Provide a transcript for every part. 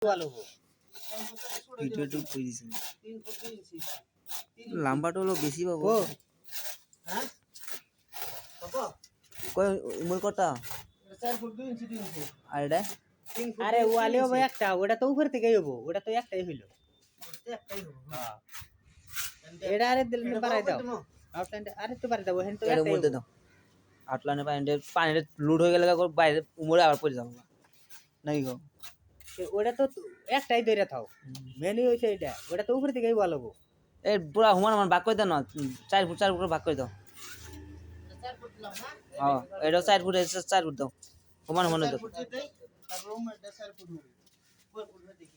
ভালো হবো ভিডিও টুক করে দিছি লম্বাটা হলো বেশি পাবো হ্যাঁ বাবা কয় উমর কটা 4 ফুট 2 ইঞ্চি 3 ইঞ্চি আর এটা আরে ওয়ালে হবে একটা ওটা তো উপর থেকে হইবো ওটা তো একটাই হইলো ওটা একটাই হবো হ্যাঁ এটা আরে দিল বাড়াই দাও আউটলাইন আরে তো বাড়াই দাও হেন তো এর একটাই মধ্যে দাও আটলানে পানিতে লুট হয়ে গেলে বাইরে উমরে আবার পড়ে যাবো নাকি গো ওটা তো একটাই ধরে থাও মেনু হইছে এটা ওটা তো উপর থেকেই ভালো হবো এই পুরা হুমান হুমান ভাগ করে দাও না 4 ফুট ভাগ করে দাও 4 ফুট দিলাম না হ্যাঁ এটা 4 ফুট 4 ফুট দাও হুমান হুমান দাও তারপর এটা 4 ফুট হবে 4 ফুট দেখি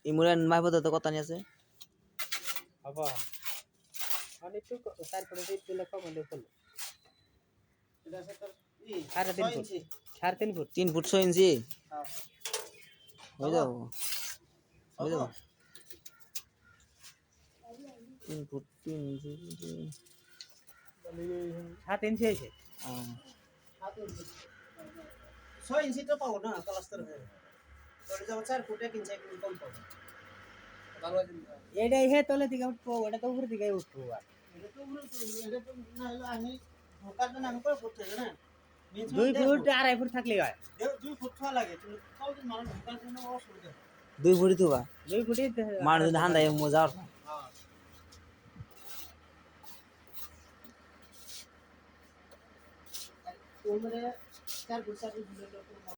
ইমরান মাহবুব তো কত নি আছে বাবা আমি তো 4 ফুট দিয়ে তুলে কম হলে ফেলো এটা সেটা সাড়ে 3 ফুট 3.5 ফুট 3 ফুট 6 ইঞ্চি হ্যাঁ হয়ে যাবো হয়ে যাবো 3 ফুট 3 ইঞ্চি 7 ইঞ্চি হয়েছে 6 ইঞ্চি তো পাবো না প্লাস্টার হয়ে ওটা যখন 4 ফুট 1 ইঞ্চি কম পাবো এটাই হে তলে দিকে উঠবো ওটা তো উপরে দিকে উঠবো এটা তো উপরে এটা তো না হলো আমি ঢোকার জন্য আমি করে করতে হবে না 2 ফুট 2.5 ফুট থাকলেই হয় 2 ফুট থাকা লাগে তুমি কতদিন মানুষ ঢোকার জন্য অসুবিধা 2 ফুটই তো 2 ফুটই মানুষ হান্দায় মজা আর হ্যাঁ তোমরা 4 ফুট 4 ফুট